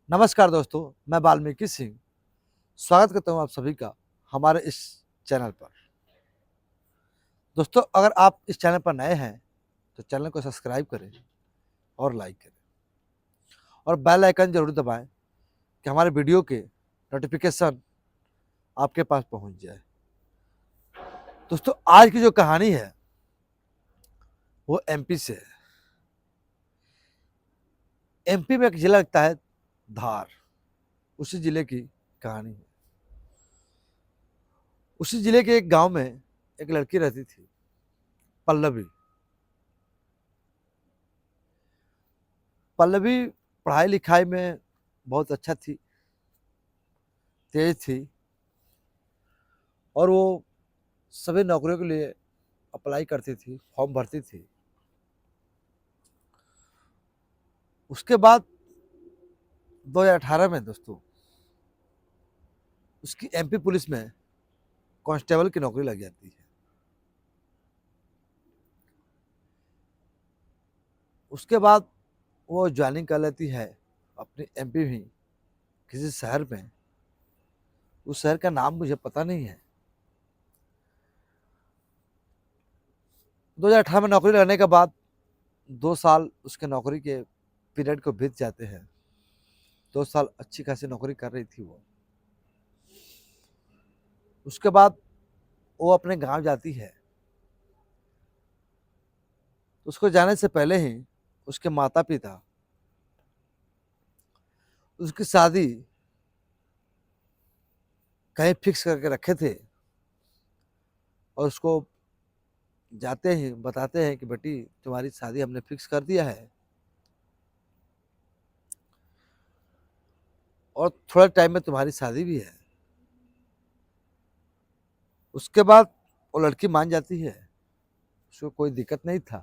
नमस्कार दोस्तों, मैं वाल्मीकि सिंह स्वागत करता हूं आप सभी का हमारे इस चैनल पर। दोस्तों, अगर आप इस चैनल पर नए हैं तो चैनल को सब्सक्राइब करें और लाइक करें और बेल आइकन जरूर दबाएं कि हमारे वीडियो के नोटिफिकेशन आपके पास पहुंच जाए। दोस्तों, आज की जो कहानी है वो एमपी से है। एमपी में एक जिला लगता है धार, उसी जिले की कहानी है। उसी जिले के एक गांव में एक लड़की रहती थी, पल्लवी। पल्लवी पढ़ाई लिखाई में बहुत अच्छा थी, तेज थी और वो सभी नौकरियों के लिए अप्लाई करती थी, फॉर्म भरती थी। उसके बाद 2018 में दोस्तों उसकी एमपी पुलिस में कांस्टेबल की नौकरी लग जाती है। उसके बाद वो ज्वाइनिंग कर लेती है अपनी एमपी में किसी शहर में। उस शहर का नाम मुझे पता नहीं है। 2018 में नौकरी लगने के बाद 2 साल उसके नौकरी के पीरियड को बीत जाते हैं। 2 साल अच्छी खासी नौकरी कर रही थी वो। उसके बाद वो अपने गांव जाती है। उसको जाने से पहले ही उसके माता पिता उसकी शादी कहीं फिक्स करके रखे थे और उसको जाते ही बताते हैं कि बेटी, तुम्हारी शादी हमने फिक्स कर दिया है और थोड़े टाइम में तुम्हारी शादी भी है। उसके बाद वो लड़की मान जाती है। उसको कोई दिक्कत नहीं था,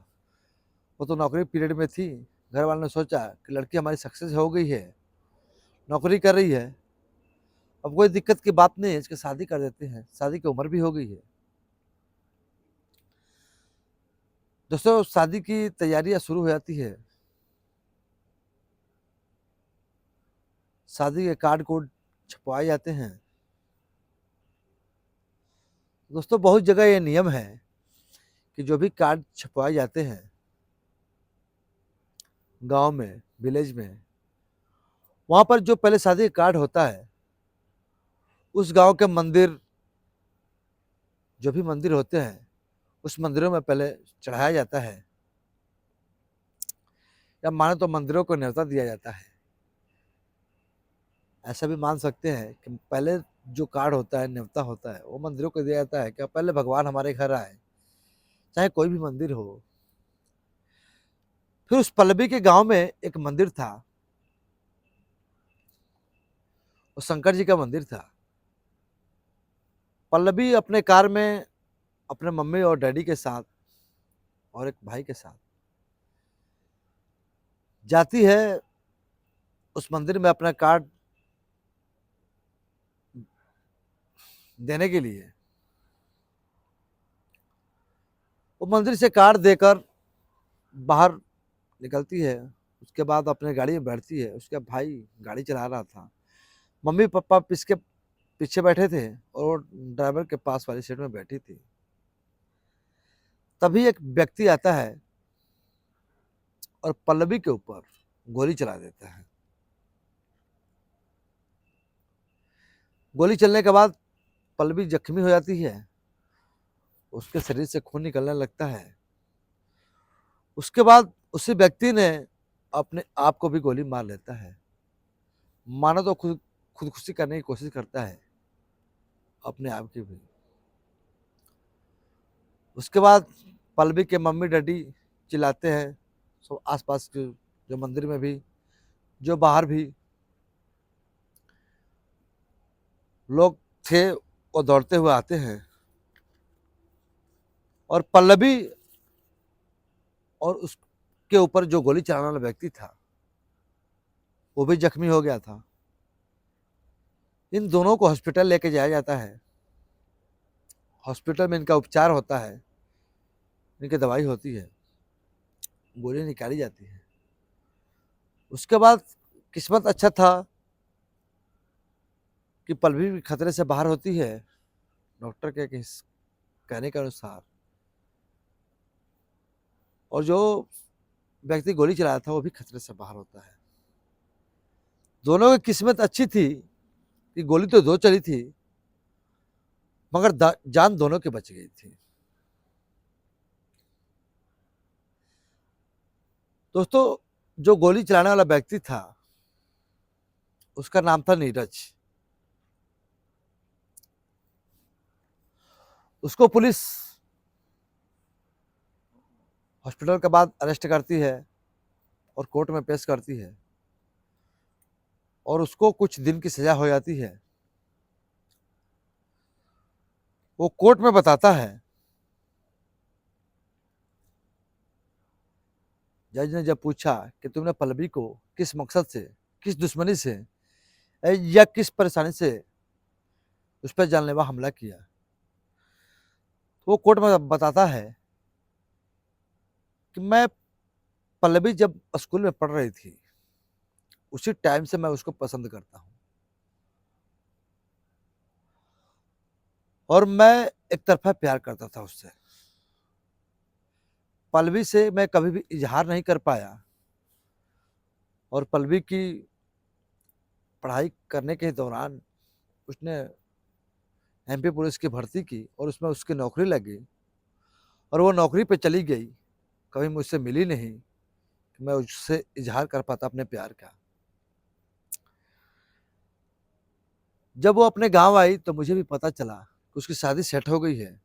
वो तो नौकरी पीरियड में थी। घर वालों ने सोचा कि लड़की हमारी सक्सेस हो गई है, नौकरी कर रही है, अब कोई दिक्कत की बात नहीं है, इसकी शादी कर देते हैं, शादी की उम्र भी हो गई है। दोस्तों, शादी की तैयारियां शुरू हो जाती है। शादी के कार्ड कोड छपवाए जाते हैं। दोस्तों, बहुत जगह ये नियम है कि जो भी कार्ड छपवाए जाते हैं गांव में, विलेज में, वहां पर जो पहले शादी का कार्ड होता है उस गांव के मंदिर, जो भी मंदिर होते हैं उस मंदिरों में पहले चढ़ाया जाता है, या माने तो मंदिरों को न्योता दिया जाता है। ऐसा भी मान सकते हैं कि पहले जो कार्ड होता है, न्योता होता है, वो मंदिरों को दिया जाता है कि पहले भगवान हमारे घर आए, चाहे कोई भी मंदिर हो। फिर उस पल्लवी के गांव में एक मंदिर था, वो शंकर जी का मंदिर था। पल्लवी अपने कार में अपने मम्मी और डैडी के साथ और एक भाई के साथ जाती है उस मंदिर में अपना कार्ड देने के लिए। वो मंदिर से कार्ड देकर बाहर निकलती है। उसके बाद अपने गाड़ी में बैठती है। उसका भाई गाड़ी चला रहा था, मम्मी पापा इसके पीछे बैठे थे और वो ड्राइवर के पास वाली सीट में बैठी थी। तभी एक व्यक्ति आता है और पल्लवी के ऊपर गोली चला देता है। गोली चलने के बाद पल्लवी जख्मी हो जाती है, उसके शरीर से खून निकलने लगता है। उसके बाद उसी व्यक्ति ने अपने आप को भी गोली मार लेता है। मानो तो खुदकुशी करने की कोशिश करता है अपने आप की भी। उसके बाद पल्लवी के मम्मी डैडी चिल्लाते हैं, सब आसपास के जो मंदिर में भी, जो बाहर भी लोग थे, वो दौड़ते हुए आते हैं और पल्लवी और उसके ऊपर जो गोली चलाने वाला व्यक्ति था वो भी जख्मी हो गया था। इन दोनों को हॉस्पिटल लेके जाया जाता है। हॉस्पिटल में इनका उपचार होता है, इनकी दवाई होती है, गोली निकाली जाती है। उसके बाद किस्मत अच्छा था कि पल्लवी भी खतरे से बाहर होती है, डॉक्टर के कहने के अनुसार, और जो व्यक्ति गोली चलाया था वो भी खतरे से बाहर होता है। दोनों की किस्मत अच्छी थी कि गोली तो दो चली थी, मगर जान दोनों की बच गई थी। दोस्तों, जो गोली चलाने वाला व्यक्ति था उसका नाम था नीरज। उसको पुलिस हॉस्पिटल के बाद अरेस्ट करती है और कोर्ट में पेश करती है, और उसको कुछ दिन की सजा हो जाती है। वो कोर्ट में बताता है, जज ने जब पूछा कि तुमने पल्लवी को किस मकसद से, किस दुश्मनी से या किस परेशानी से उस पर जानलेवा हमला किया, तो वो कोर्ट में बताता है कि मैं पल्लवी जब स्कूल में पढ़ रही थी उसी टाइम से मैं उसको पसंद करता हूं, और मैं एक तरफा प्यार करता था उससे। पल्लवी से मैं कभी भी इजहार नहीं कर पाया, और पल्लवी की पढ़ाई करने के दौरान उसने एमपी पुलिस की भर्ती की और उसमें उसकी नौकरी लगी, और वो नौकरी पे चली गई, कभी मुझसे मिली नहीं कि मैं उससे इजहार कर पाता अपने प्यार का। जब वो अपने गांव आई तो मुझे भी पता चला कि उसकी शादी सेट हो गई है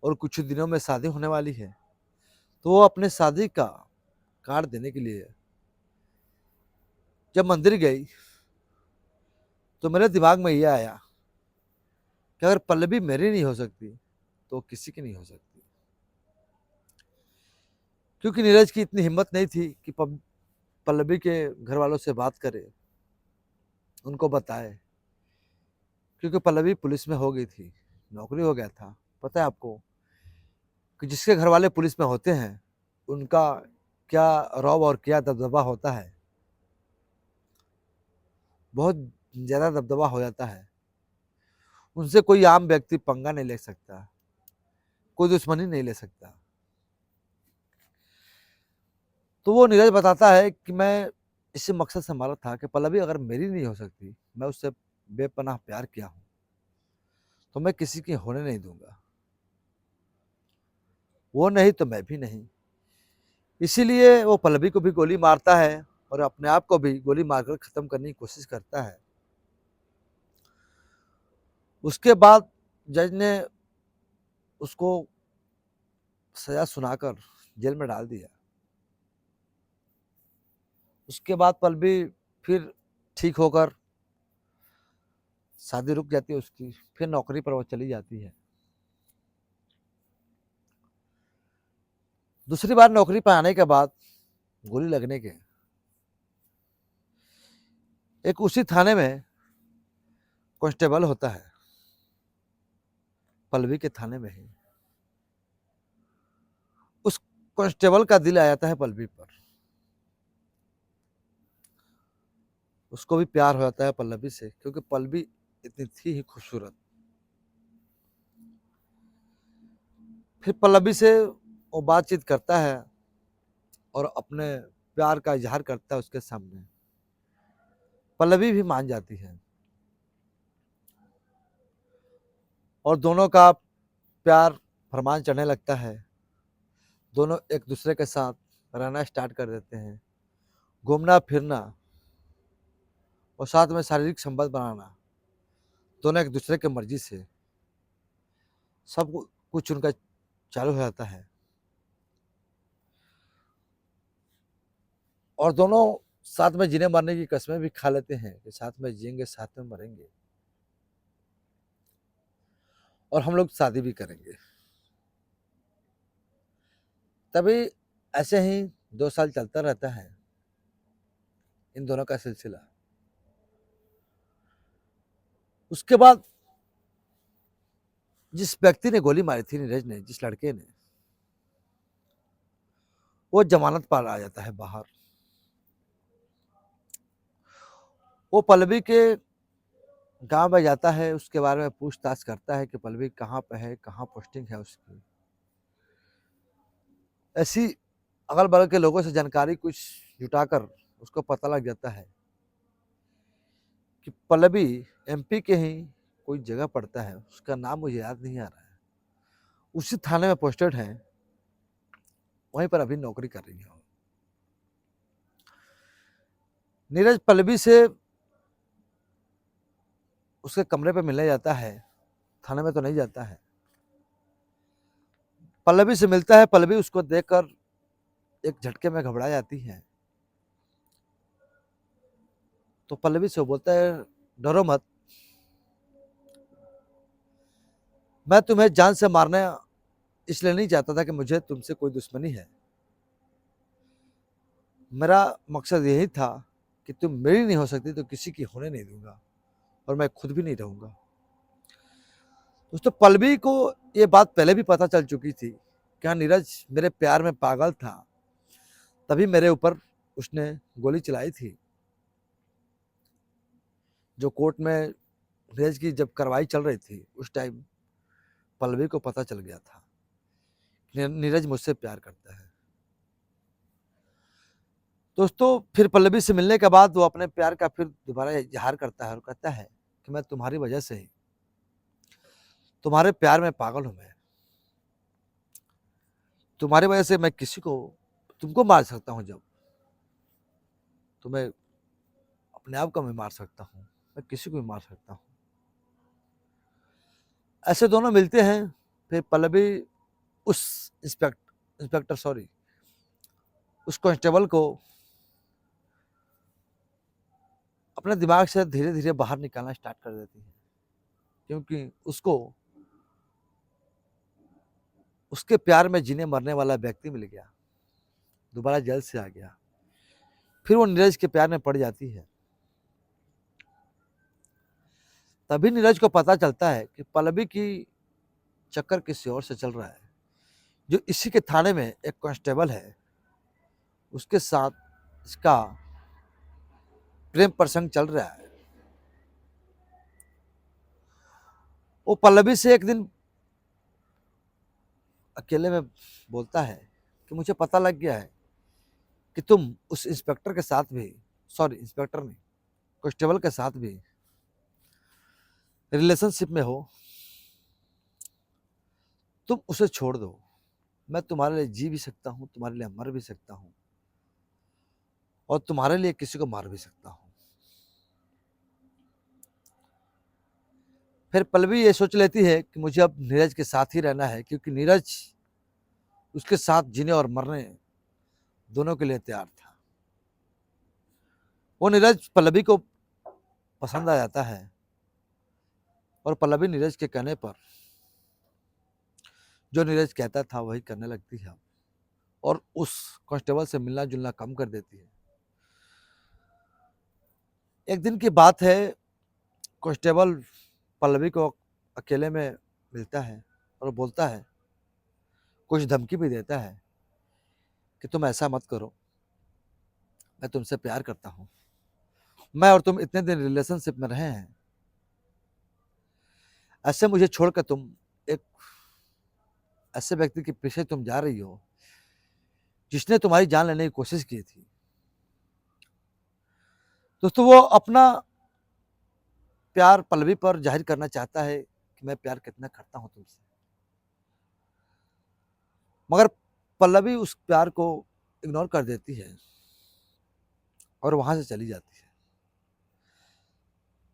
और कुछ दिनों में शादी होने वाली है। तो वो अपने शादी का कार्ड देने के लिए जब मंदिर गई तो मेरे दिमाग में ये आया कि अगर पल्लवी मेरी नहीं हो सकती तो किसी की नहीं हो सकती, क्योंकि नीरज की इतनी हिम्मत नहीं थी कि पल्लवी के घर वालों से बात करे, उनको बताए, क्योंकि पल्लवी पुलिस में हो गई थी, नौकरी हो गया था। पता है आपको कि जिसके घर वाले पुलिस में होते हैं उनका क्या रौब और क्या दबदबा होता है, बहुत ज्यादा दबदबा हो जाता है। उनसे कोई आम व्यक्ति पंगा नहीं ले सकता, कोई दुश्मनी नहीं ले सकता। तो वो नीरज बताता है कि मैं इसी मकसद से मारा था कि पल्लवी अगर मेरी नहीं हो सकती, मैं उससे बेपनाह प्यार किया हूं, तो मैं किसी की होने नहीं दूंगा, वो नहीं तो मैं भी नहीं। इसीलिए वो पल्लवी को भी गोली मारता है और अपने आप को भी गोली मारकर खत्म करने की कोशिश करता है। उसके बाद जज ने उसको सजा सुनाकर जेल में डाल दिया। उसके बाद पल्लवी फिर ठीक होकर शादी रुक जाती है उसकी, फिर नौकरी पर वो चली जाती है। दूसरी बार नौकरी पर आने के बाद गोली लगने के एक उसी थाने में कांस्टेबल होता है, पल्लवी के थाने में ही। उस कांस्टेबल का दिल आ जाता है पल्लवी पर, उसको भी प्यार हो जाता है पल्लवी से, क्योंकि पल्लवी इतनी थी ही खूबसूरत। फिर पल्लवी से वो बातचीत करता है और अपने प्यार का इजहार करता है उसके सामने। पल्लवी भी मान जाती है और दोनों का प्यार फरमान चढ़ने लगता है। दोनों एक दूसरे के साथ रहना स्टार्ट कर देते हैं, घूमना फिरना और साथ में शारीरिक संबंध बनाना, दोनों एक दूसरे की मर्जी से सब कुछ उनका चालू हो जाता है। और दोनों साथ में जीने मरने की कस्में भी खा लेते हैं कि साथ में जिएंगे, साथ में मरेंगे, और हम लोग शादी भी करेंगे। तभी ऐसे ही 2 साल चलता रहता है इन दोनों का सिलसिला। उसके बाद जिस व्यक्ति ने गोली मारी थी, नीरज ने, जिस लड़के ने, वो जमानत पर आ जाता है बाहर। वो पल्लवी के गांव में जाता है, उसके बारे में पूछताछ करता है कि पल्लवी कहाँ पे है, कहाँ पोस्टिंग है उसकी। ऐसी अगल बगल के लोगों से जानकारी कुछ जुटाकर उसको पता लग जाता है कि पल्लवी एमपी के ही कोई जगह पड़ता है, उसका नाम मुझे याद नहीं आ रहा है, उसी थाने में पोस्टेड है, वहीं पर अभी नौकरी कर रही है। नीरज पल्लवी से उसके कमरे पे मिलने जाता है, थाने में तो नहीं जाता है। पल्लवी से मिलता है, पल्लवी उसको देखकर एक झटके में घबरा जाती है। तो पल्लवी से बोलता है, डरो मत, मैं तुम्हें जान से मारना इसलिए नहीं चाहता था कि मुझे तुमसे कोई दुश्मनी है। मेरा मकसद यही था कि तुम मेरी नहीं हो सकती तो किसी की होने नहीं दूंगा, और मैं खुद भी नहीं रहूंगा। दोस्तों, पल्लवी को ये बात पहले भी पता चल चुकी थी कि हाँ, नीरज मेरे प्यार में पागल था, तभी मेरे ऊपर उसने गोली चलाई थी। जो कोर्ट में नीरज की जब कार्रवाई चल रही थी, उस टाइम पल्लवी को पता चल गया था नीरज मुझसे प्यार करता है। दोस्तों, फिर पल्लवी से मिलने के बाद वो अपने प्यार का फिर दोबारा इजहार करता है और कहता है कि मैं तुम्हारी वजह से ही तुम्हारे प्यार में पागल हूं। मैं तुम्हारी वजह से मैं किसी को तुमको मार सकता हूं, जब तुम्हें अपने आप को मैं मार सकता हूं, मैं किसी को भी मार सकता हूं। ऐसे दोनों मिलते हैं। फिर पल्लवी उस इंस्पेक्टर सॉरी उस कांस्टेबल को अपने दिमाग से धीरे धीरे बाहर निकालना स्टार्ट कर देती है, क्योंकि उसको उसके प्यार में जीने मरने वाला व्यक्ति मिल गया, दोबारा जेल से आ गया। फिर वो नीरज के प्यार में पड़ जाती है। तभी नीरज को पता चलता है कि पल्लवी की चक्कर किसी और से चल रहा है। जो इसी के थाने में एक कांस्टेबल है, उसके साथ इसका प्रेम प्रसंग चल रहा है। वो पल्लवी से एक दिन अकेले में बोलता है कि मुझे पता लग गया है कि तुम उस इंस्पेक्टर के साथ भी, सॉरी इंस्पेक्टर नहीं, कांस्टेबल के साथ भी रिलेशनशिप में हो। तुम उसे छोड़ दो, मैं तुम्हारे लिए जी भी सकता हूं, तुम्हारे लिए मर भी सकता हूं, और तुम्हारे लिए किसी को मार भी सकता हूं। फिर पल्लवी ये सोच लेती है कि मुझे अब नीरज के साथ ही रहना है, क्योंकि नीरज उसके साथ जीने और मरने दोनों के लिए तैयार था। वो नीरज पल्लवी को पसंद आ जाता है, और पल्लवी नीरज के कहने पर जो नीरज कहता था वही करने लगती है, और उस कांस्टेबल से मिलना जुलना कम कर देती है। एक दिन की बात है, कांस्टेबल पल्लवी को अकेले में मिलता है और बोलता है, कुछ धमकी भी देता है कि तुम ऐसा मत करो, मैं तुमसे प्यार करता हूं, मैं और तुम इतने दिन रिलेशनशिप में रहे हैं, ऐसे मुझे छोड़कर तुम एक ऐसे व्यक्ति के पीछे तुम जा रही हो जिसने तुम्हारी जान लेने की कोशिश की थी। दोस्तों, वो अपना प्यार पल्लवी पर जाहिर करना चाहता है कि मैं प्यार कितना करता हूं तुमसे, मगर पल्लवी उस प्यार को इग्नोर कर देती है और वहां से चली जाती है।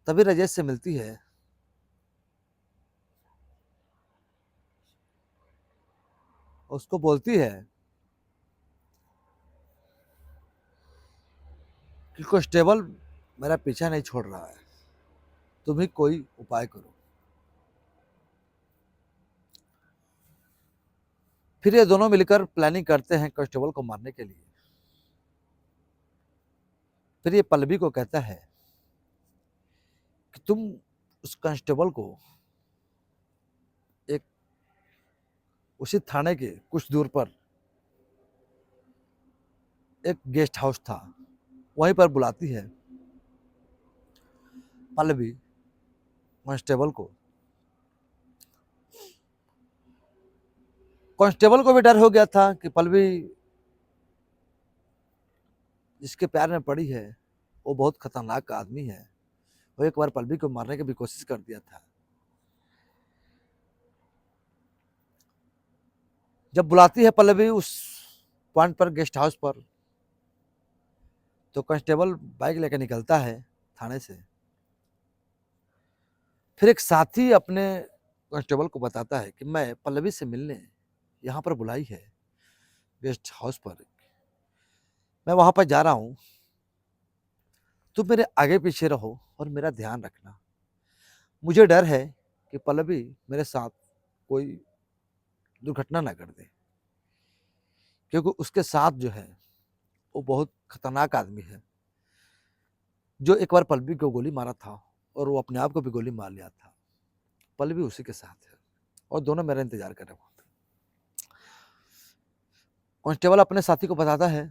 तभी राजेश से मिलती है, उसको बोलती है कि कांस्टेबल मेरा पीछा नहीं छोड़ रहा है, तुम ही कोई उपाय करो। फिर ये दोनों मिलकर प्लानिंग करते हैं कांस्टेबल को मारने के लिए। फिर ये पल्लवी को कहता है कि तुम उस कांस्टेबल को एक उसी थाने के कुछ दूर पर एक गेस्ट हाउस था, वहीं पर बुलाती है पल्लवी, कांस्टेबल को भी डर हो गया था कि पल्लवी जिसके प्यार में पड़ी है वो बहुत खतरनाक आदमी है। वो एक बार पल्लवी को मारने की भी कोशिश कर दिया था। जब बुलाती है पल्लवी उस पॉइंट पर, गेस्ट हाउस पर, तो कांस्टेबल बाइक लेकर निकलता है थाने से। फिर एक साथी अपने कांस्टेबल को बताता है कि मैं पल्लवी से मिलने यहाँ पर बुलाई है गेस्ट हाउस पर, मैं वहां पर जा रहा हूँ, तुम मेरे आगे पीछे रहो और मेरा ध्यान रखना। मुझे डर है कि पल्लवी मेरे साथ कोई दुर्घटना ना कर दे, क्योंकि उसके साथ जो है वो बहुत खतरनाक आदमी है, जो एक बार पल्लवी को गोली मारा था और वो अपने आप को भी गोली मार लिया था। पल्लवी उसी के साथ है और दोनों मेरा इंतजार कर रहे हैं। कांस्टेबल अपने साथी को बताता है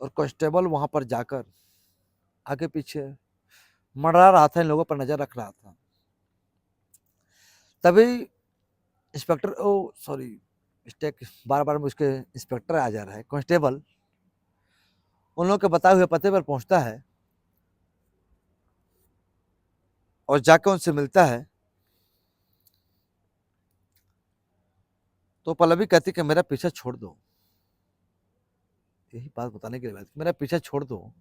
और कांस्टेबल वहां पर जाकर आगे पीछे मंडरा रहा था, इन लोगों पर नजर रख रहा था। तभी इंस्पेक्टर, ओ सॉरी मिस्टेक, बार बार मुझके इंस्पेक्टर आ जा रहा है। कांस्टेबल उन लोगों के बताए हुए पते पर पहुंचता है और जाकर उनसे मिलता है। तो पल्लवी कहती कि मेरा पीछा छोड़ दो, यही बात बताने के लिए मेरा पीछा छोड़ दो,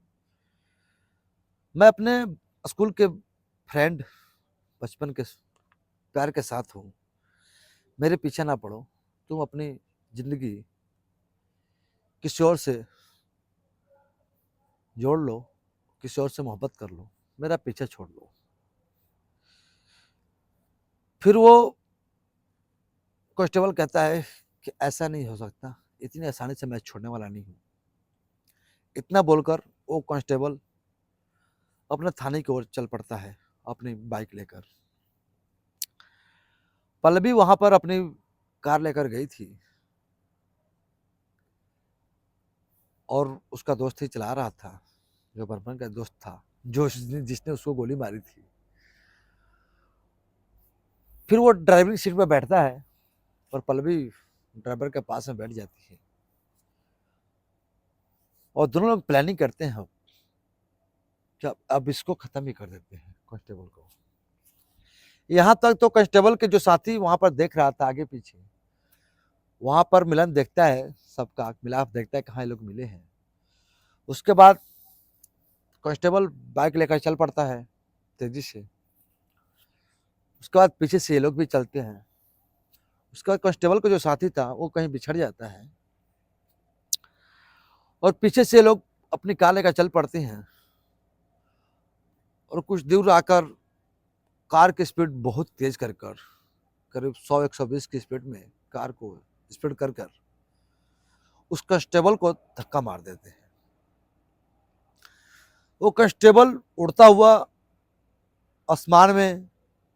मैं अपने स्कूल के फ्रेंड, बचपन के प्यार के साथ हूँ, मेरे पीछे ना पड़ो, तुम अपनी जिंदगी किसी और से जोड़ लो, किसी और से मोहब्बत कर लो, मेरा पीछा छोड़ लो। फिर वो कांस्टेबल कहता है कि ऐसा नहीं हो सकता, इतनी आसानी से मैं छोड़ने वाला नहीं हूँ। इतना बोलकर वो कांस्टेबल अपने थाने की ओर चल पड़ता है अपनी बाइक लेकर। पल्लवी वहां पर अपनी कार लेकर गई थी और उसका दोस्त ही चला रहा था, जो बर्मन का दोस्त था, जो जिसने उसको गोली मारी थी। फिर वो ड्राइविंग सीट पर बैठता है और पल्लवी ड्राइवर के पास में बैठ जाती है और दोनों लोग प्लानिंग करते हैं कि अब इसको खत्म ही कर देते हैं कांस्टेबल को। यहां तक तो कांस्टेबल के जो साथी वहां पर देख रहा था आगे पीछे, वहां पर मिलन देखता है, सबका मिलाप देखता है कहाँ ये लोग मिले हैं। उसके बाद कांस्टेबल बाइक लेकर चल पड़ता है तेजी से। उसके बाद पीछे से ये लोग भी चलते हैं। उसके बाद कांस्टेबल का जो साथी था वो कहीं बिछड़ जाता है और पीछे से लोग अपनी कार लेकर चल पड़ते हैं और कुछ दूर आकर कार की स्पीड बहुत तेज कर करीब 100-120 की स्पीड में कार को स्पीड कर उस कांस्टेबल को धक्का मार देते हैं। वो कांस्टेबल उड़ता हुआ आसमान में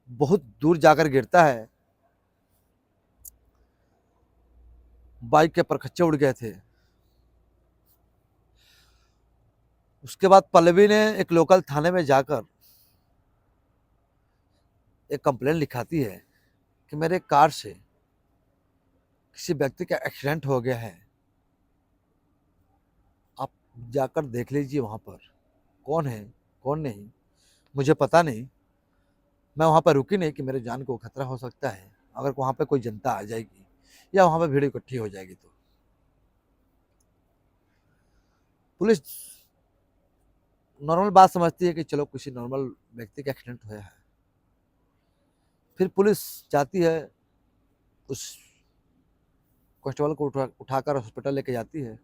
बहुत दूर जाकर गिरता है। बाइक के परखच्चे उड़ गए थे। उसके बाद पल्लवी ने एक लोकल थाने में जाकर एक कंप्लेंट लिखाती है कि मेरे कार से किसी व्यक्ति का एक्सीडेंट हो गया है, आप जाकर देख लीजिए वहां पर कौन है कौन नहीं, मुझे पता नहीं, मैं वहां पर रुकी नहीं कि मेरे जान को खतरा हो सकता है अगर वहां पर कोई जनता आ जाएगी या वहां पर भीड़ इकट्ठी हो जाएगी। तो पुलिस नॉर्मल बात समझती है कि चलो किसी नॉर्मल व्यक्ति का एक्सीडेंट हुआ है। फिर पुलिस जाती है, उस कांस्टेबल को उठाकर हॉस्पिटल लेके जाती है।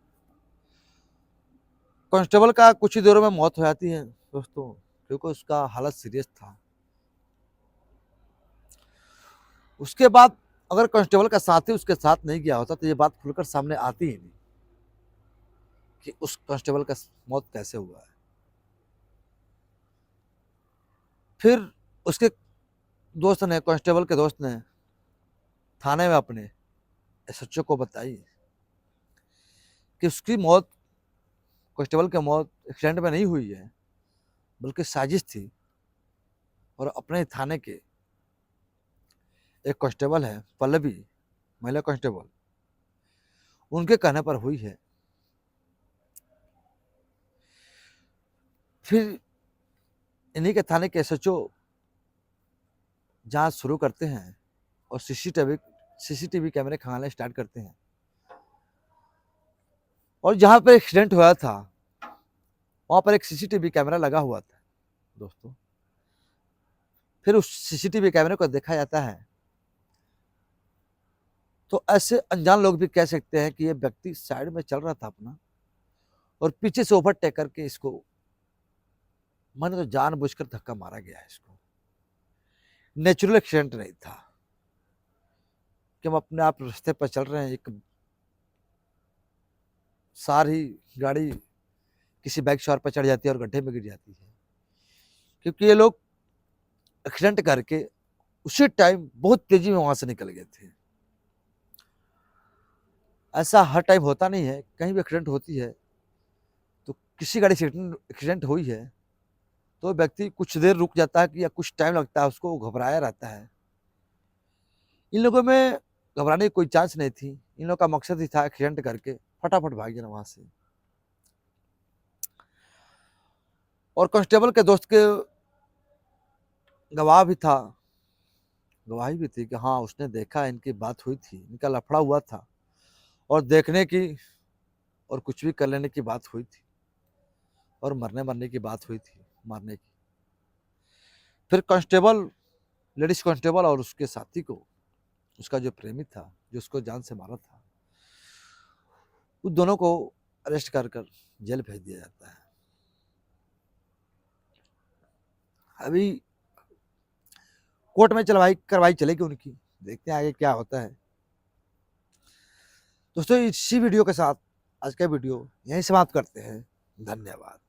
कांस्टेबल का कुछ ही देरों में मौत हो जाती है दोस्तों, क्योंकि उसका हालत सीरियस था। उसके बाद अगर कांस्टेबल का साथी उसके साथ नहीं गया होता तो ये बात खुलकर सामने आती ही नहीं कि उस कांस्टेबल का मौत कैसे हुआ है। फिर उसके दोस्त ने, कांस्टेबल के दोस्त ने थाने में अपने एसएचओ को बताई कि उसकी मौत, कांस्टेबल की मौत एक्सीडेंट में नहीं हुई है, बल्कि साजिश थी। और अपने ही थाने के एक कांस्टेबल है पल्लवी, महिला कांस्टेबल, उनके कहने पर हुई है। फिर इन्हीं के थाने के एसएचओ जांच शुरू करते हैं और सीसीटीवी कैमरे खंगालने स्टार्ट करते हैं। और जहां पर एक्सीडेंट हुआ था वहां पर एक सीसीटीवी कैमरा लगा हुआ था दोस्तों। फिर उस सीसीटीवी कैमरे को देखा जाता है तो ऐसे अनजान लोग भी कह सकते हैं कि ये व्यक्ति साइड में चल रहा था अपना और पीछे से ओवरटेक करके इसको मैंने तो जानबूझकर धक्का मारा गया है। इसको नेचुरल एक्सीडेंट नहीं था कि हम अपने आप रास्ते पर चल रहे हैं, एक सारी गाड़ी किसी बाइक सवार पर चढ़ जाती है और गड्ढे में गिर जाती है, क्योंकि ये लोग एक्सीडेंट करके उसी टाइम बहुत तेजी में वहां से निकल गए थे। ऐसा हर टाइम होता नहीं है, कहीं भी एक्सीडेंट होती है तो किसी गाड़ी से एक्सीडेंट हुई है तो व्यक्ति कुछ देर रुक जाता है कि या कुछ टाइम लगता है, उसको घबराया रहता है। इन लोगों में घबराने की कोई चांस नहीं थी। इन लोगों का मकसद ही था एक्सीडेंट करके फटाफट भाग जाना वहां से। और कांस्टेबल के दोस्त के गवाह भी था, गवाही भी थी कि हाँ उसने देखा, इनकी बात हुई थी, इनका लफड़ा हुआ था और देखने की और कुछ भी कर लेने की बात हुई थी और मरने की बात हुई थी, मारने की। फिर कांस्टेबल, लेडीज कांस्टेबल और उसके साथी को, उसका जो प्रेमी था जो उसको जान से मारा था, उस दोनों को अरेस्ट कर जेल भेज दिया जाता है। अभी कोर्ट में कार्रवाई चलेगी उनकी, देखते हैं आगे क्या होता है। दोस्तों इसी वीडियो के साथ आज का वीडियो यहीं समाप्त करते हैं। धन्यवाद।